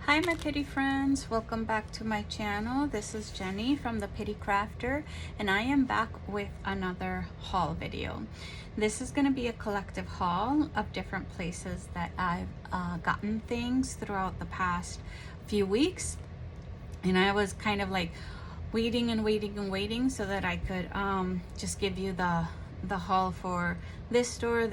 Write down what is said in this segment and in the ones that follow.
Hi my Pity friends, welcome back to my channel. This is Jenny from the Pity Crafter and I am back with another haul video. This is going to be a collective haul of different places that I've gotten things throughout the past few weeks, and I was kind of like waiting and waiting so that I could just give you the haul for this store, and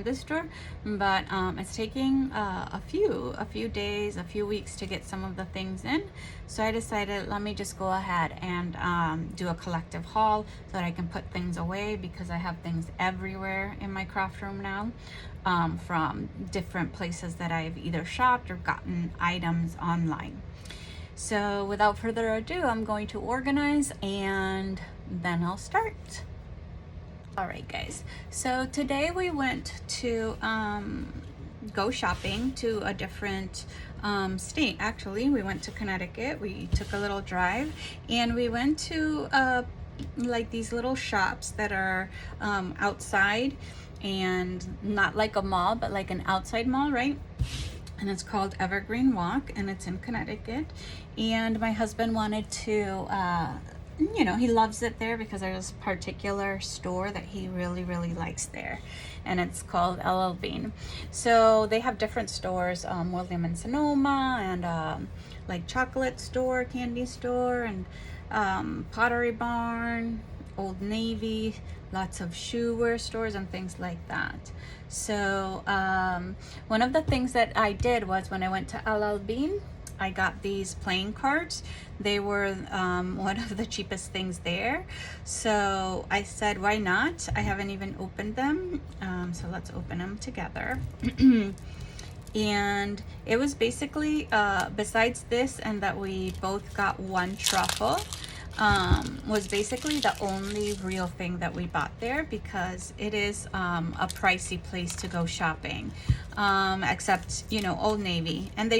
this store, but it's taking a few days, a few weeks to get some of the things in. So I decided, let me just go ahead and do a collective haul so that I can put things away, because I have things everywhere in my craft room now, from different places that I've either shopped or gotten items online. So without further ado, I'm going to organize and then I'll start. All right guys, so today we went to go shopping to a different state. Actually, we went to Connecticut. We took a little drive and we went to like these little shops that are outside, and not like a mall, but like an outside mall, right? And it's called Evergreen Walk and it's in Connecticut. And my husband wanted to you know, he loves it there because there's a particular store that he really likes there, and it's called LL Bean. So they have different stores, William and Sonoma, and like chocolate store, candy store, and Pottery Barn, Old Navy, lots of shoe wear stores and things like that. So one of the things that I did was, when I went to LL Bean, I got these playing cards. They were one of the cheapest things there. So I said, why not? I haven't even opened them. So let's open them together. And it was basically, besides this and that we both got one truffle, was basically the only real thing that we bought there, because it is a pricey place to go shopping, except, you know, Old Navy. And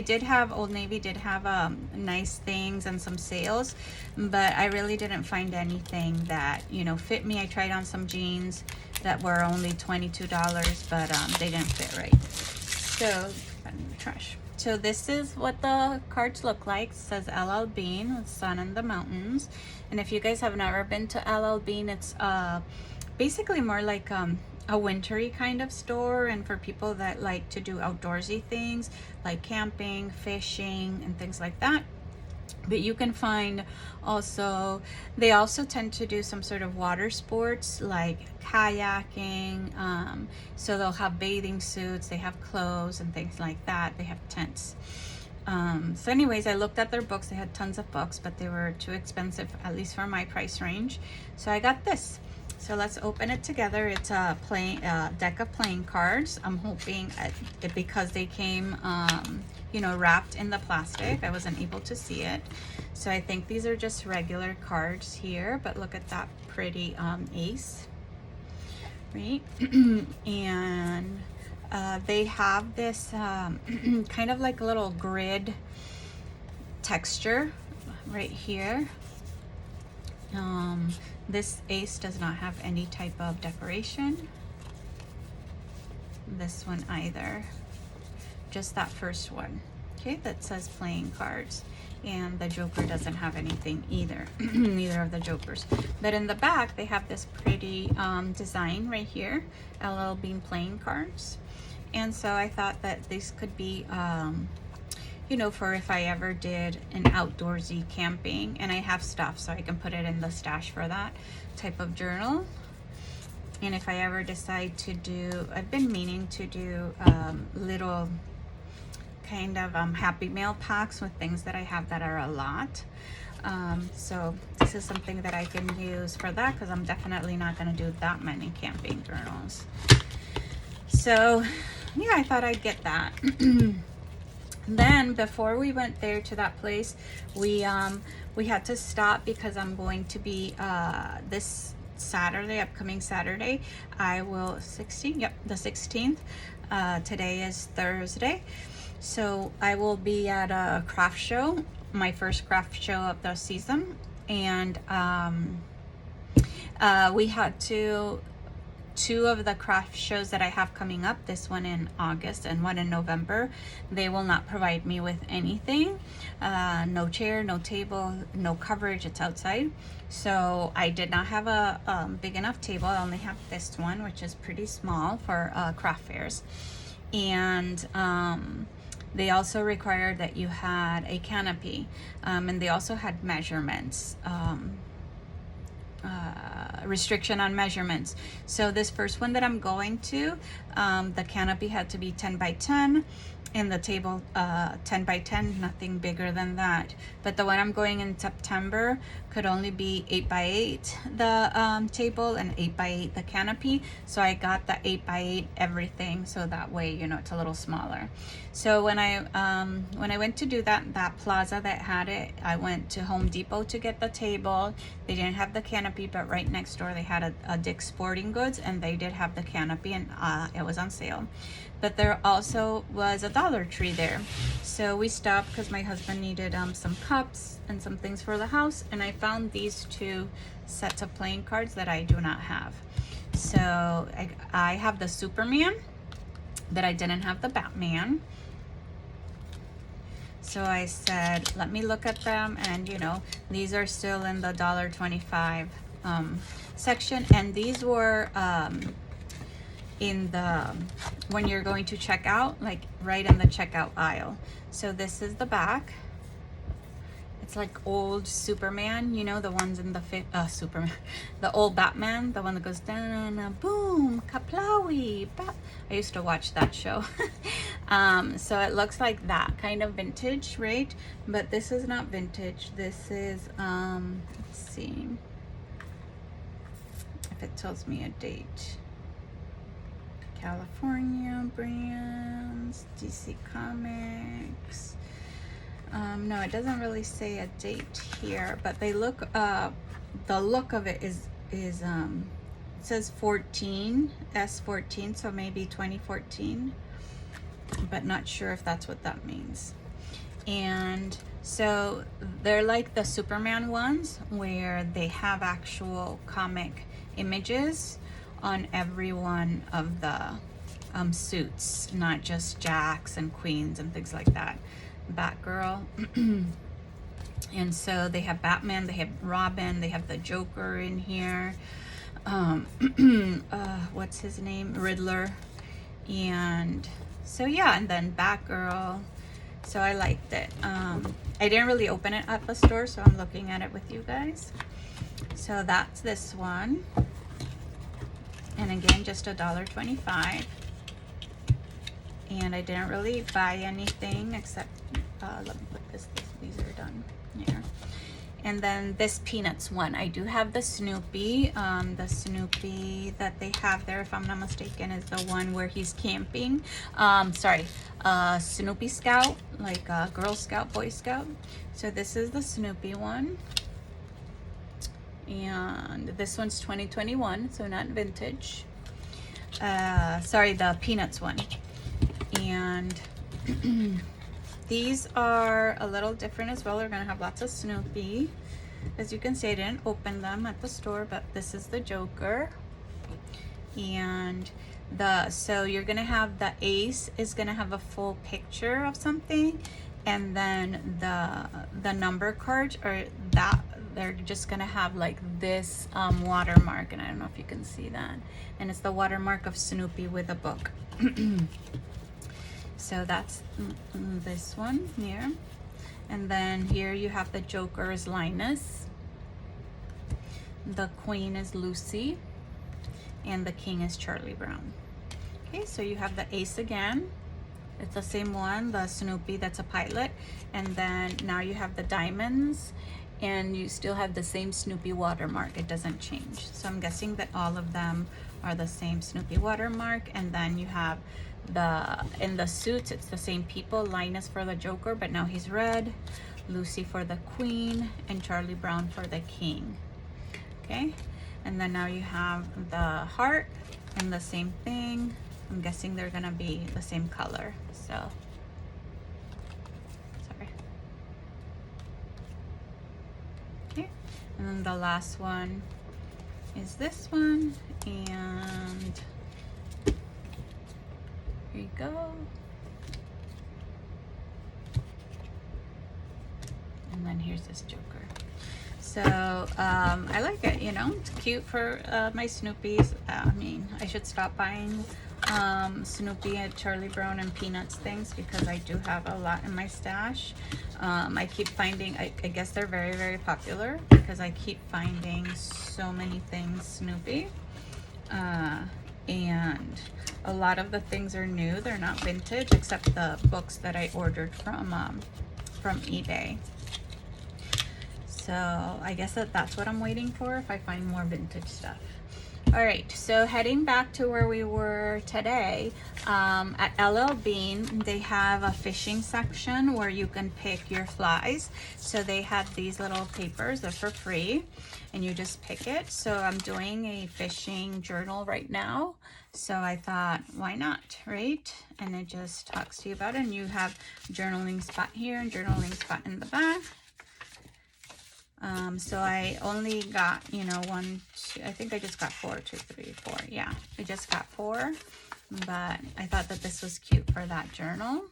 Old Navy did have nice things and some sales, but I really didn't find anything that, you know, fit me. I tried on some jeans that were only $22, but they didn't fit right. So in the trash. So this is what the cards look like. It says LL Bean with sun in the mountains. And if you guys have never been to LL Bean, it's basically more like a wintry kind of store, and for people that like to do outdoorsy things like camping, fishing, and things like that. But you can find also, they also tend to do some sort of water sports like kayaking. So they'll have bathing suits, they have clothes and things like that. They have tents. So anyways, I looked at their books. They had tons of books, but they were too expensive, at least for my price range. So I got this. So let's open it together. It's a deck of playing cards. I'm hoping because they came you know, wrapped in the plastic, I wasn't able to see it. So I think these are just regular cards here, but look at that pretty ace, right? And they have this kind of like a little grid texture right here. This ace does not have any type of decoration. This one either. Just that first one, okay, that says playing cards. And the Joker doesn't have anything either. Neither of the Jokers. But in the back, they have this pretty design right here, LL Bean playing cards. And so I thought that this could be you know, for if I ever did an outdoorsy camping, and I have stuff so I can put it in the stash for that type of journal. And if I ever decide to do, I've been meaning to do little kind of Happy Mail packs with things that I have that are a lot. So this is something that I can use for that, because I'm definitely not going to do that many camping journals. So yeah, I thought I'd get that. Then before we went there to that place, we had to stop because I'm going to be this Saturday, upcoming Saturday, I will the 16th. Today is Thursday, so I will be at a craft show, my first craft show of the season, and we had to two of the craft shows that I have coming up, this one in August and one in November, they will not provide me with anything. No chair, no table, no coverage, it's outside. So I did not have a big enough table. I only have this one, which is pretty small for craft fairs. And they also required that you had a canopy, and they also had measurements, restriction on measurements. So this first one that I'm going to, the canopy had to be 10 by 10, and the table 10 by 10, nothing bigger than that. But the one I'm going in September could only be 8 by 8, the table, and 8 by 8 the canopy. So I got the 8 by 8 everything, so that way, you know, it's a little smaller. So when I went to do that plaza that had it, I went to Home Depot to get the table. They didn't have the canopy, but right next door they had a Dick's Sporting Goods, and they did have the canopy, and it was on sale. But there also was a Dollar Tree there. So we stopped because my husband needed some cups and some things for the house, and I found these two sets of playing cards that I do not have. So I have the Superman, but I didn't have the Batman. So I said, let me look at them, and you know, these are still in the $1.25 section, and these were in the, when you're going to check out, like right in the checkout aisle. So this is the back. It's like old Superman, you know, the ones in the Superman, the old Batman, the one that goes down, boom, kaplawi. I used to watch that show. So it looks like that kind of vintage, right? But this is not vintage. This is let's see if it tells me a date. California brands, DC Comics. No, it doesn't really say a date here, but they look, the look of it is it says 14, S14, so maybe 2014, but not sure if that's what that means. And so they're like the Superman ones where they have actual comic images on every one of the suits, not just Jacks and Queens and things like that. Batgirl. And so they have Batman, they have Robin, they have the Joker in here, what's his name, Riddler. And so yeah, and then Batgirl. So I liked it. I didn't really open it at the store, so I'm looking at it with you guys. So that's this one, and again, just $1.25. And I didn't really buy anything except, let me put these are done here. And then this Peanuts one, I do have the Snoopy. The Snoopy that they have there, if I'm not mistaken, is the one where he's camping. Snoopy Scout, like a Girl Scout, Boy Scout. So this is the Snoopy one. And this one's 2021, so not vintage. The Peanuts one. And these are a little different as well. They're gonna have lots of Snoopy. As you can see, I didn't open them at the store, but this is the Joker. And so you're gonna have the ace is gonna have a full picture of something, and then the number cards are that they're just gonna have like this watermark, and I don't know if you can see that, and it's the watermark of Snoopy with a book. So that's this one here. And then here you have the Joker is Linus, the Queen is Lucy, and the King is Charlie Brown. Okay, so you have the ace again. It's the same one, the Snoopy that's a pilot. And then now you have the diamonds, and you still have the same Snoopy watermark. It doesn't change. So I'm guessing that all of them are the same Snoopy watermark. And then you have in the suits, it's the same people. Linus for the Joker, but now he's red. Lucy for the Queen, and Charlie Brown for the King. Okay, and then now you have the heart, and the same thing. I'm guessing they're gonna be the same color. So, sorry. Okay, and then the last one is this one, and here you go. And then here's this Joker. So I like it, you know, it's cute for my Snoopies. I mean, I should stop buying Snoopy and Charlie Brown and Peanuts things because I do have a lot in my stash. I keep finding, I guess they're very, very popular because I keep finding so many things Snoopy. And a lot of the things are new, they're not vintage, except the books that I ordered from eBay. So I guess that's what I'm waiting for, if I find more vintage stuff. All right, so heading back to where we were today, at LL Bean, they have a fishing section where you can pick your flies. So they had these little papers, they're for free, and you just pick it. So I'm doing a fishing journal right now. So I thought, why not, right? And it just talks to you about it, and you have journaling spot here and journaling spot in the back. So I only got, you know, I think I just got 4, 2, 3, 4. Yeah, I just got 4, but I thought that this was cute for that journal.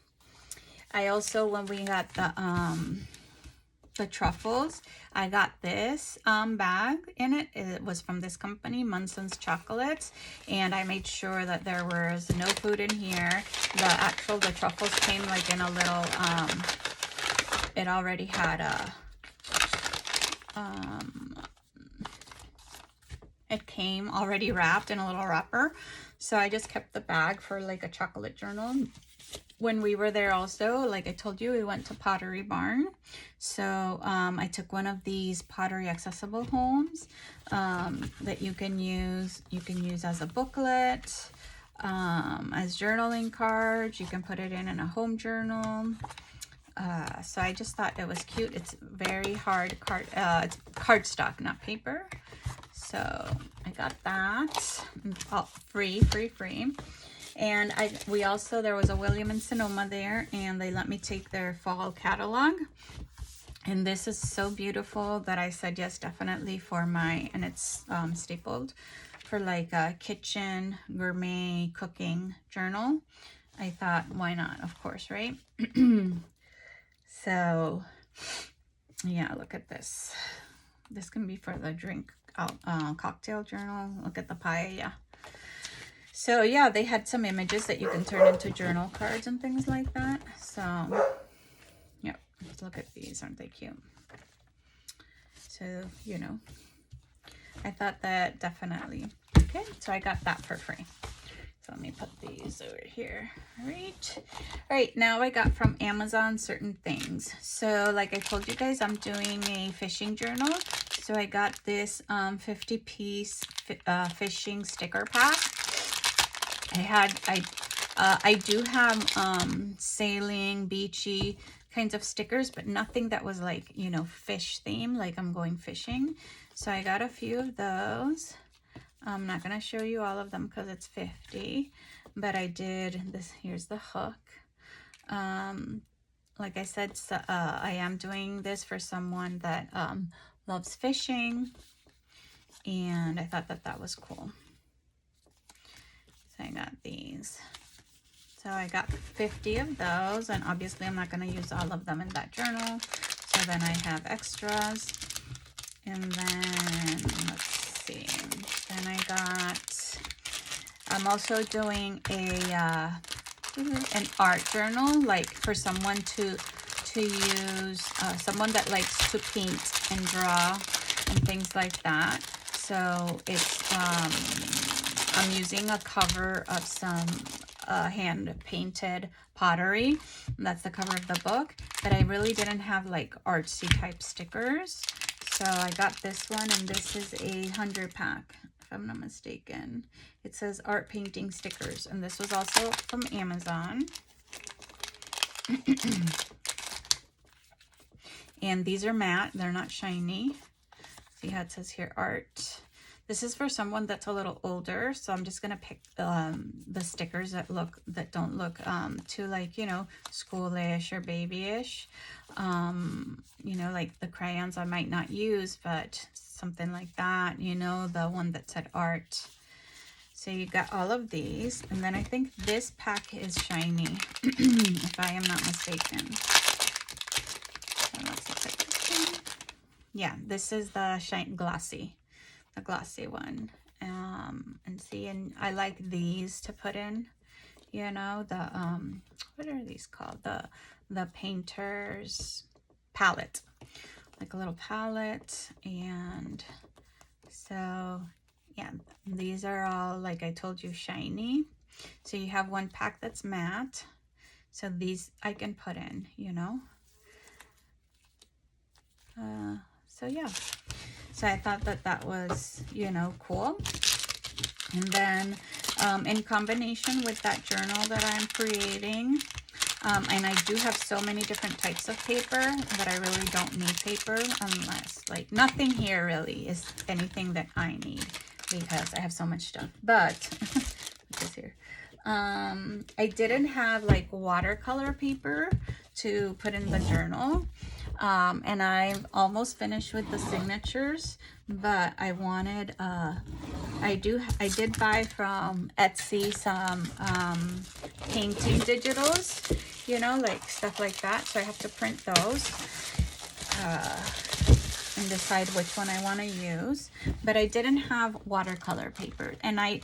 I also, when we got the truffles, I got this bag in it. It was from this company, Munson's Chocolates, and I made sure that there was no food in here. The truffles came like in a little, it already had a, it came already wrapped in a little wrapper, so I just kept the bag for like a chocolate journal. When we were there also, like I told you, we went to Pottery Barn, so I took one of these pottery accessible homes that you can use as a booklet, as journaling cards. You can put it in a home journal. So I just thought it was cute. It's very hard it's cardstock, not paper. So I got that, all free. And there was a William and Sonoma there, and they let me take their fall catalog. And this is so beautiful that I said yes, definitely for and it's stapled, for like a kitchen gourmet cooking journal. I thought, why not? Of course, right? So yeah, look at this. This can be for the drink cocktail journal. Look at the paella. So yeah, they had some images that you can turn into journal cards and things like that. So yeah, look at these, aren't they cute? So, you know, I thought that definitely. Okay, so I got that for free. So let me put these over here. All right, now I got from Amazon certain things. So like I told you guys, I'm doing a fishing journal. So I got this 50-piece fishing sticker pack. I do have sailing, beachy kinds of stickers, but nothing that was like, you know, fish theme, like I'm going fishing. So I got a few of those. I'm not going to show you all of them because it's 50, but I did this. Here's the hook. Like I said, so, I am doing this for someone that loves fishing, and I thought that was cool. So I got these. So I got 50 of those, and obviously I'm not going to use all of them in that journal. So then I have extras, and then let's see. Then I'm also doing an art journal, like for someone to use, someone that likes to paint and draw and things like that. So it's, I'm using a cover of some hand painted pottery. That's the cover of the book, but I really didn't have like artsy type stickers. So I got this one, and this is a 100-pack, if I'm not mistaken. It says art painting stickers, and this was also from Amazon. And these are matte, they're not shiny. See how it says here art. This is for someone that's a little older, so I'm just gonna pick the stickers that don't look too like, you know, schoolish or babyish. You know, like the crayons I might not use, but something like that, you know, the one that said art. So you got all of these, and then I think this pack is shiny, if I am not mistaken. So let's look at this one. Yeah, this is the glossy one. And see, and I like these to put in, you know, the what are these called? The painter's palette, like a little palette. And so yeah, these are all, like I told you, shiny. So you have one pack that's matte, so these I can put in, you know. So yeah, so I thought that was, you know, cool. And then in combination with that journal that I'm creating, and I do have so many different types of paper that I really don't need paper, unless, like, nothing here really is anything that I need because I have so much stuff. But what is here? I didn't have like watercolor paper to put in the journal. And I'm almost finished with the signatures, but I wanted, I did buy from Etsy some painting digitals, you know, like stuff like that. So I have to print those and decide which one I want to use. But I didn't have watercolor paper, and I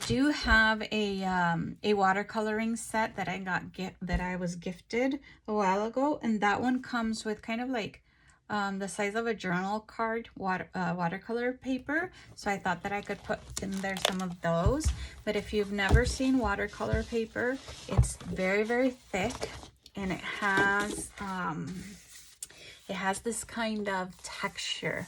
do have a watercoloring set that I was gifted a while ago, and that one comes with kind of like the size of a journal card watercolor paper. So I thought that I could put in there some of those. But if you've never seen watercolor paper, it's very, very thick, and it has this kind of texture.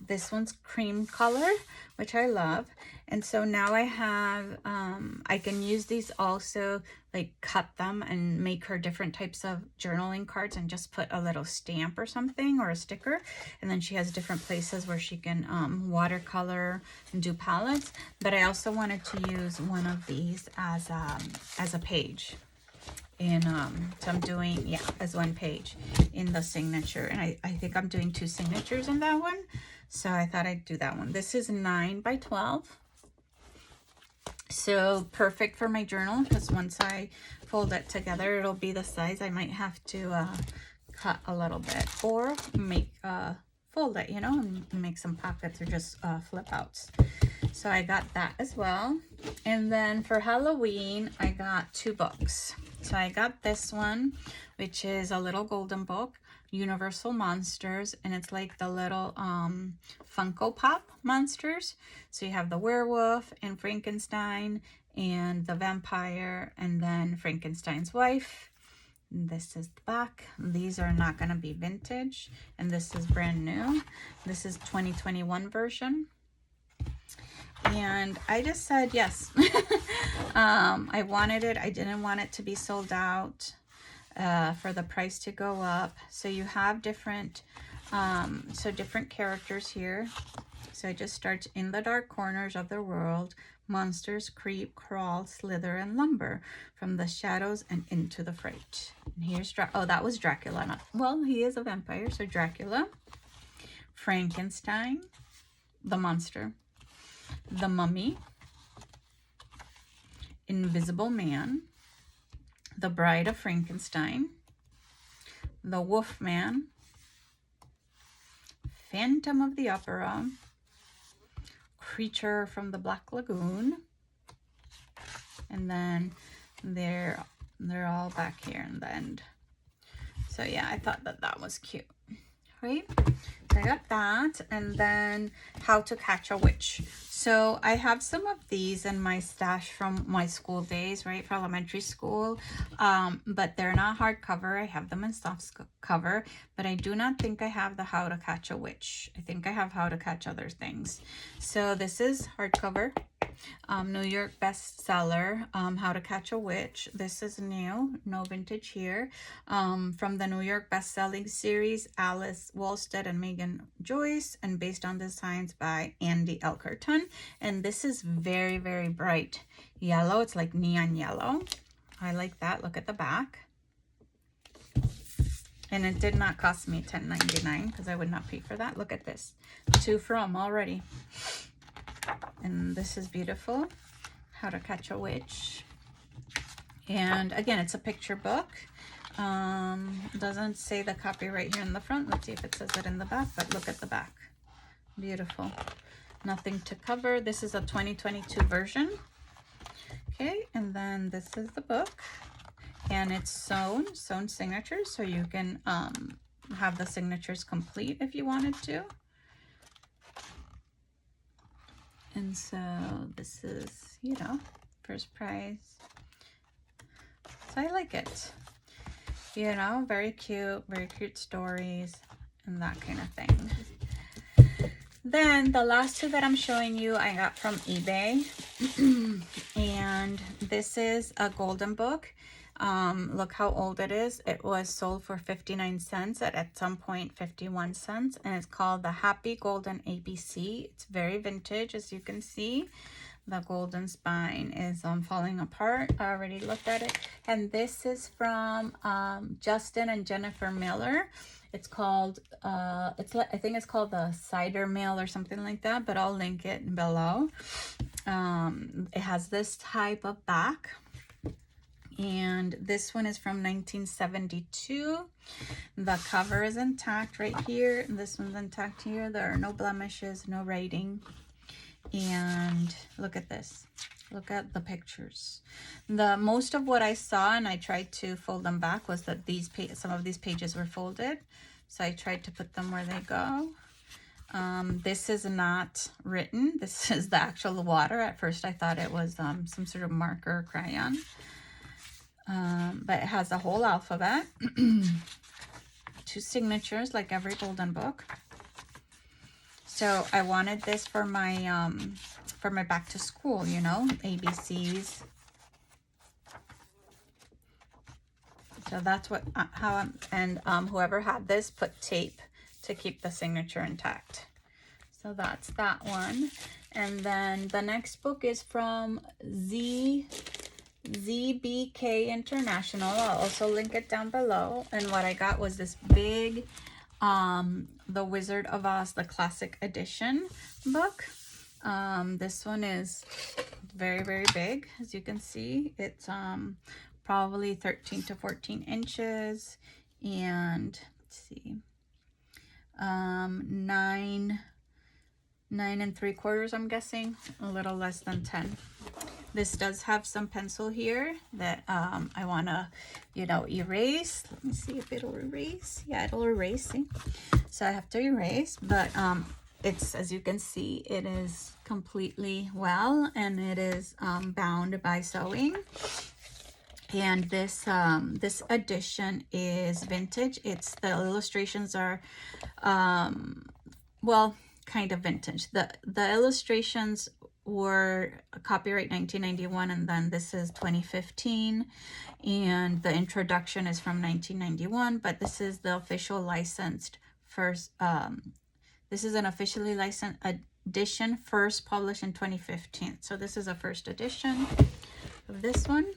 This one's cream color, which I love. And so now I have, I can use these also, like cut them and make her different types of journaling cards and just put a little stamp or something, or a sticker. And then she has different places where she can watercolor and do palettes. But I also wanted to use one of these as a page. And so I'm doing, yeah, as one page in the signature. And I think I'm doing 2 signatures in that one. So I thought I'd do that one. This is 9 by 12. So perfect for my journal, because once I fold it together, it'll be the size. I might have to cut a little bit, or make fold it, you know, and make some pockets, or just flip outs. So I got that as well. And then for Halloween, I got 2 books. So I got this one, which is a little golden book, Universal Monsters, and it's like the little Funko Pop monsters. So you have the werewolf and Frankenstein and the vampire, and then Frankenstein's wife. This is the back. These are not going to be vintage, and this is brand new. This is 2021 version. And I just said yes. I wanted it. I didn't want it to be sold out, for the price to go up. So you have different characters here. So it just starts: in the dark corners of the world, monsters creep, crawl, slither, and lumber from the shadows and into the fright. And here's that was Dracula. Well, he is a vampire, so Dracula, Frankenstein, the monster, the Mummy, Invisible Man, the Bride of Frankenstein, the Wolfman, Phantom of the Opera, Creature from the Black Lagoon, and then they're all back here in the end. So yeah, I thought that was cute, right? So I got that. And then How to Catch a Witch. So I have some of these in my stash from my school days, right, for elementary school, but they're not hardcover. I have them in soft cover, but I do not think I have the How to Catch a Witch. I think I have How to Catch Other Things. So this is hardcover, New York bestseller, How to Catch a Witch. This is new, no vintage here, from the New York best-selling series, Alice Walstead and Megan Megan Joyce, and based on designs by Andy Elkerton. And this is very, very bright yellow. It's like neon yellow. I like that. Look at the back. And it did not cost me $10.99 because I would not pay for that. Look at this. To from already. And this is beautiful. How to Catch a Witch. And again, it's a picture book. Doesn't say the copyright here in the front. Let's see if it says it in the back, but look at the back. Beautiful. Nothing to cover. This is a 2022 version. Okay, and then this is the book. And it's sewn signatures, so you can have the signatures complete if you wanted to. And so this is, you know, first prize. So I like it. You know, very cute stories and that kind of thing. Then the last two that I'm showing you, I got from eBay. And this is a golden book. Look how old it is. It was sold for 59 cents at some point 51 cents, and it's called the Happy Golden ABC. It's very vintage, as you can see. The golden spine is falling apart. I already looked at it. And this is from Justin and Jennifer Miller. It's called I think it's called the Cider Mill or something like that, but I'll link it below. It has this type of back. And this one is from 1972. The cover is intact right here. This one's intact here. There are no blemishes, no writing. And look at this. Look at the pictures. The most of what I saw, and I tried to fold them back, was that some of these pages were folded. So I tried to put them where they go. This is not written. This is the actual water. At first I thought it was some sort of marker or crayon. But it has the whole alphabet. 2 signatures like every golden book. So I wanted this for my back to school, you know, ABCs. So that's what whoever had this put tape to keep the signature intact. So that's that one. And then the next book is from ZBK International. I'll also link it down below. And what I got was this big The Wizard of Oz, the Classic Edition book. This one is very, very big. As you can see, it's probably 13 to 14 inches. And let's see, 9 3/4, I'm guessing, a little less than 10. This does have some pencil here that I want to, you know, erase. Let me see if it'll erase. Yeah, it'll erase. See? So I have to erase, but it's, as you can see, it is completely well, and it is bound by sewing. And this this edition is vintage. The illustrations are well, kind of vintage. The illustrations were copyright 1991, and then this is 2015, and the introduction is from 1991, but this is the official licensed first this is an officially licensed edition, first published in 2015. So this is a first edition of this one.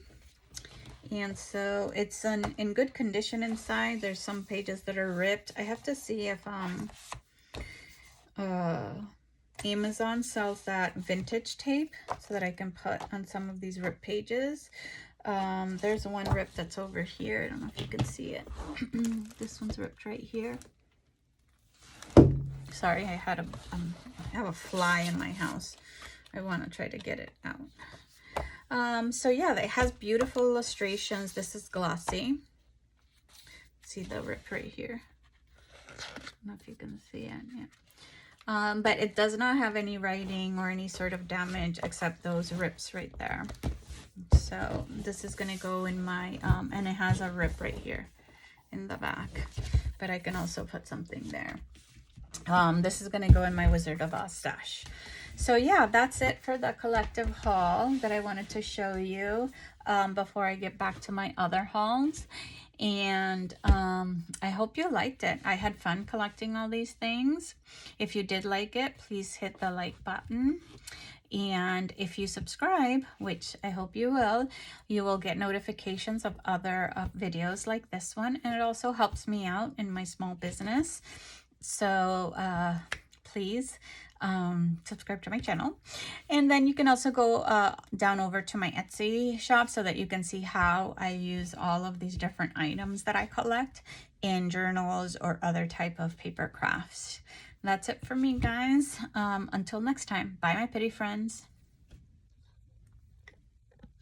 And so it's in good condition inside. There's some pages that are ripped. I have to see if Amazon sells that vintage tape so that I can put on some of these ripped pages. There's one rip that's over here. I don't know if you can see it. This one's ripped right here. Sorry, I have a fly in my house. I want to try to get it out. So yeah, it has beautiful illustrations. This is glossy. See the rip right here. I don't know if you can see it. Yeah. But it does not have any writing or any sort of damage except those rips right there. So this is going to go in my, and it has a rip right here in the back, but I can also put something there. This is going to go in my Wizard of Oz stash. So yeah, that's it for the collective haul that I wanted to show you before I get back to my other hauls. And I hope you liked it. I had fun collecting all these things. If you did like it, please hit the like button. And if you subscribe, which I hope you will get notifications of other videos like this one. And it also helps me out in my small business. So please subscribe to my channel. And then you can also go down over to my Etsy shop so that you can see how I use all of these different items that I collect in journals or other type of paper crafts. That's it for me, guys. Until next time, bye my pretty friends.